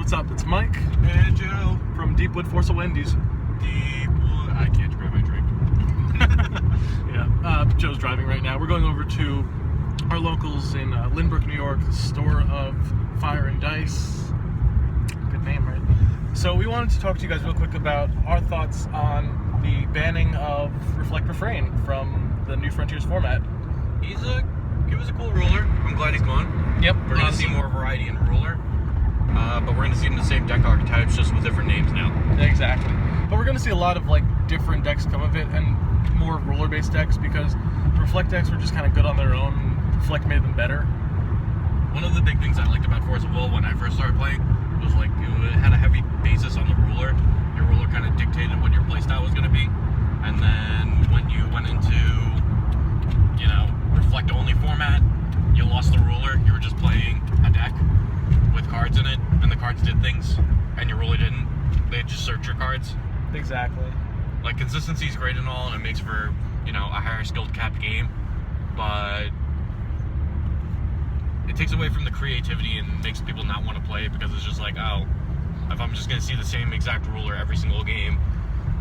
What's up? It's Mike And Joe from Deepwood Force of Wendy's. Deepwood. I can't grab my drink. Yeah, Joe's driving right now. We're going over to our locals in Lynbrook, New York, the store of Fire and Dice. Good name, right? So we wanted to talk to you guys real quick about our thoughts on the banning of Reflect Refrain from the New Frontiers format. He was a cool ruler. I'm glad he's gone. Yep. We're going to see more variety in ruler. But we're going to see the same deck archetypes, just with different names now. Exactly. But we're going to see a lot of different decks come of it, and more ruler-based decks, because the Reflect decks were just kind of good on their own. Reflect made them better. One of the big things I liked about Force of Will when I first started playing was it had a heavy basis on the ruler. Your ruler kind of dictated what your playstyle was going to be. And then when you went into, Reflect-only format, you lost the ruler. You were just playing a deck with cards in it, and the cards did things, and your ruler didn't. They just search your cards. Exactly. Consistency is great and all, and it makes for, a higher skilled capped game, but it takes away from the creativity and makes people not want to play, because it's just if I'm just going to see the same exact ruler every single game,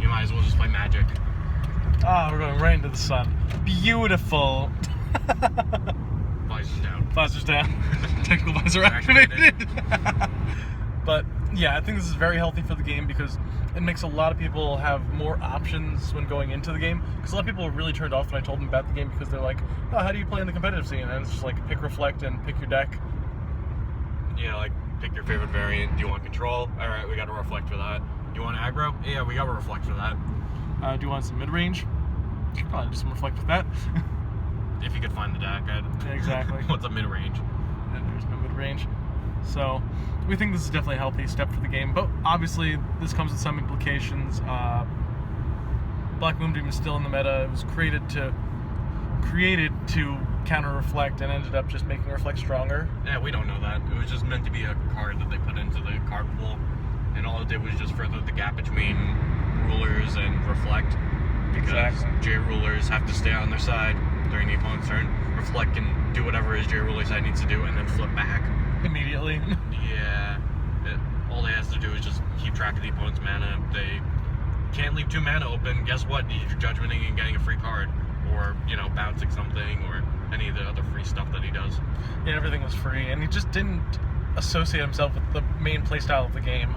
you might as well just play Magic. We're going right into the sun. Beautiful. Visors down. Visors down. Technical visor activated. But yeah, I think this is very healthy for the game, because it makes a lot of people have more options when going into the game. Because a lot of people were really turned off when I told them about the game, because they're like, oh, how do you play in the competitive scene? And it's just pick Reflect and pick your deck. Yeah, pick your favorite variant. Do you want control? Alright, we got a Reflect for that. Do you want aggro? Yeah, we got a Reflect for that. Do you want some mid-range? You could probably do some Reflect with that. If you could find the deck. Exactly. What's a mid-range? And there's no mid-range. So we think this is definitely a healthy step for the game, but obviously this comes with some implications. Black Moonbeam is still in the meta. It was created to counter Reflect, and ended up just making Reflect stronger. Yeah, we don't know that. It was just meant to be a card that they put into the card pool, and all it did was just further the gap between rulers and Reflect, because J rulers have to stay on their side during the opponent's turn. Reflect can do whatever his J ruler side needs to do, and then flip back Immediately. Yeah. All they has to do is just keep track of the opponent's mana. They can't leave 2 mana open. Guess what? You're judgmenting and getting a free card, or bouncing something, or any of the other free stuff that he does. Yeah, everything was free, and he just didn't associate himself with the main playstyle of the game.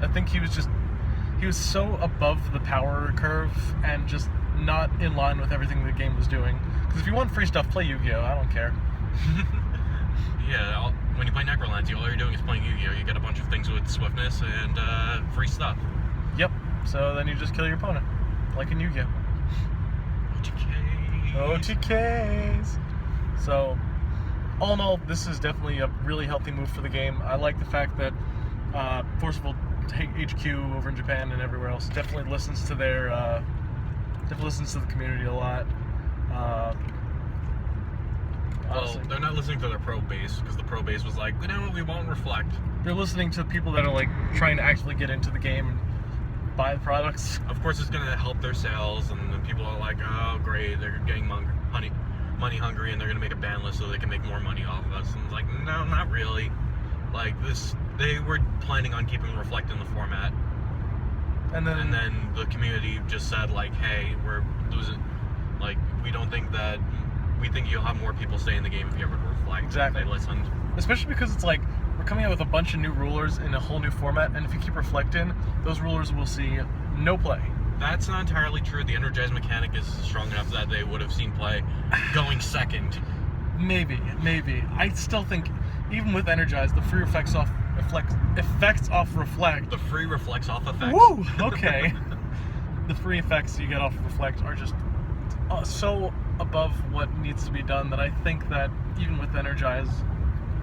I think he was so above the power curve and just not in line with everything the game was doing. Because if you want free stuff, play Yu-Gi-Oh! I don't care. Yeah, when you play Necrolancy, all you're doing is playing Yu-Gi-Oh! You get a bunch of things with swiftness and free stuff. Yep. So then you just kill your opponent, like in Yu-Gi-Oh! OTKs. So, all in all, this is definitely a really healthy move for the game. I like the fact that Forceful HQ over in Japan and everywhere else definitely listens to the community a lot. Well, they're not listening to their pro base, because the pro base was like, we won't Reflect. They're listening to people that are trying to actually get into the game and buy the products. Of course, it's going to help their sales, and then people are like, oh, great, they're getting money hungry, and they're going to make a ban list so they can make more money off of us. And it's like, no, not really. They were planning on keeping Reflect in the format. And then the community just said, hey, we're losing, we think you'll have more people stay in the game if you ever Reflect. Exactly. They listened. Especially because it's we're coming out with a bunch of new rulers in a whole new format, and if you keep Reflect in, those rulers will see no play. That's not entirely true. The Energize mechanic is strong enough that they would have seen play going second. Maybe. I still think, even with Energize, the free effects off Reflect. The free reflects off effects. Woo! Okay. The free effects you get off Reflect are just so above what needs to be done that I think that even with Energize,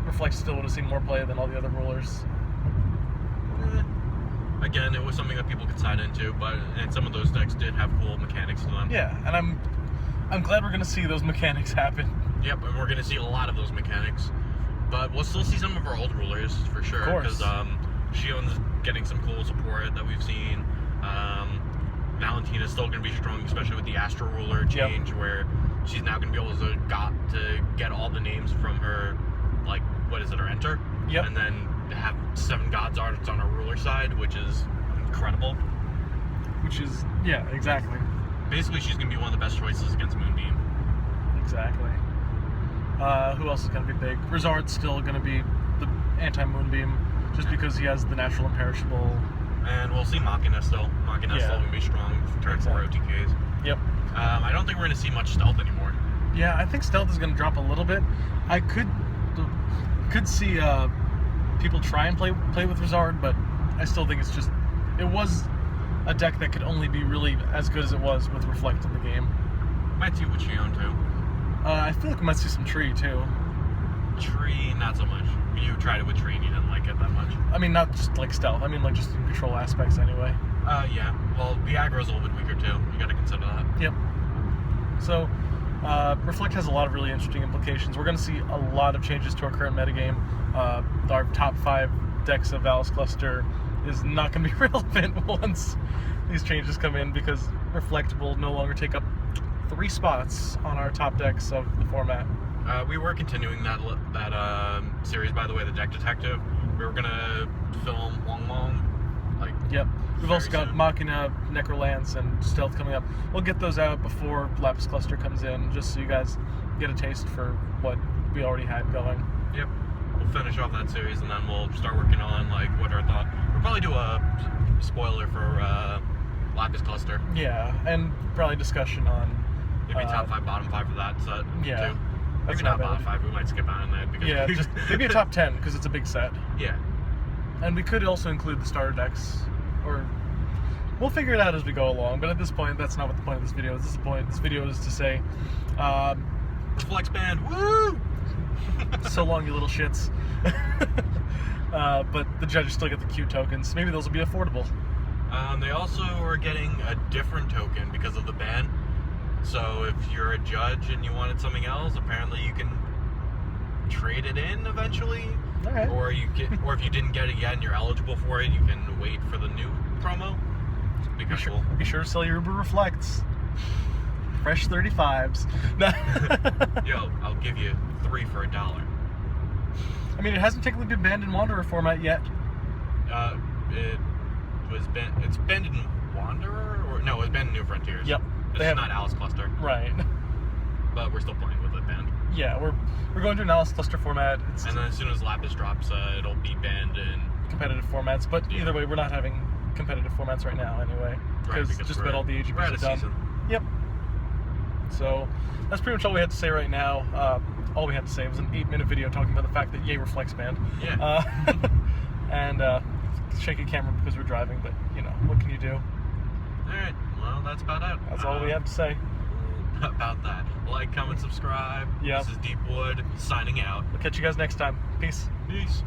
Reflect still would have seen more play than all the other rulers. Again, it was something that people could side into, and some of those decks did have cool mechanics to them. Yeah, and I'm glad we're going to see those mechanics happen. Yep, and we're going to see a lot of those mechanics. But we'll still see some of our old rulers, for sure. Because Shion's getting some cool support that we've seen. Valentina's still going to be strong, especially with the Astro Ruler change, where she's now going to be able to get all the names from her, her enter. Yep. And then have 7 gods side, which is incredible. Which is, yeah, exactly. Basically, she's going to be one of the best choices against Moonbeam. Exactly. Who else is going to be big? Rizard's still going to be the anti-Moonbeam, just because he has the natural imperishable. And we'll see Machina still. Machina's still going to be strong for turn 4 OTKs. Yep. I don't think we're going to see much stealth anymore. Yeah, I think stealth is going to drop a little bit. I could see people try and play with Rizard, but I still think it's just, it was a deck that could only be really as good as it was with Reflect in the game. Might see Wichion too. I feel like we might see some Tree too. Tree, not so much. You tried it with Tree and you didn't like it that much. I mean, not just like stealth. I mean, like just in control aspects anyway. Yeah. Well, the aggro's a little bit weaker too. You got to consider that. Yep. So, Reflect has a lot of really interesting implications. We're going to see a lot of changes to our current metagame. Our top 5 decks of Valis Cluster is not going to be relevant once these changes come in, because Reflect will no longer take up 3 spots on our top decks of the format. We were continuing that series, by the way, the Deck Detective. We were going to film Long. Yep. We've also got soon. Machina, Necrolance, and Stealth coming up. We'll get those out before Lapis Cluster comes in, just so you guys get a taste for what we already had going. Yep. We'll finish off that series, and then we'll start working on, what our thought. We'll probably do a spoiler for Lapis Cluster. Yeah, and probably discussion on... Maybe top 5, bottom 5 for that set, yeah, too. That's Maybe not not bottom bad. 5, we might skip on that. Because Yeah, just maybe a top 10, because it's a big set. Yeah. And we could also include the starter decks, or we'll figure it out as we go along. But at this point, that's not what the point of this video is. This video is to say, Reflex Band, woo! so long, you little shits. But the judges still get the Q tokens. Maybe those will be affordable. They also are getting a different token because of the ban. So if you're a judge and you wanted something else, apparently you can trade it in eventually. All right. Or if you didn't get it yet and you're eligible for it, you can wait for the new promo. Be cool. Be sure to sell your Uber Reflects. Fresh 35s. Yo, I'll give you 3 for $1. I mean, it hasn't technically been banned in Wanderer format yet. It's banned in Wanderer, or no, it was banned in New Frontiers. Yep. It's not Alice Cluster. Right. But we're still playing with it banned. Yeah, we're going to an Alice Cluster format. And then as soon as Lapis drops, it'll be banned in competitive formats. But either way, we're not having competitive formats right now anyway. Because just about all the AGPs we're out are of done. season. Yep. So that's pretty much all we had to say right now. All we had to say was an 8-minute video talking about the fact that yay Reflex banned. Yeah. And shaky camera because we're driving, but you know, what can you do? Alright, well, that's about it. That's all we have to say. About that. Like, comment, subscribe. Yep. This is Deepwood, signing out. We'll catch you guys next time. Peace. Peace.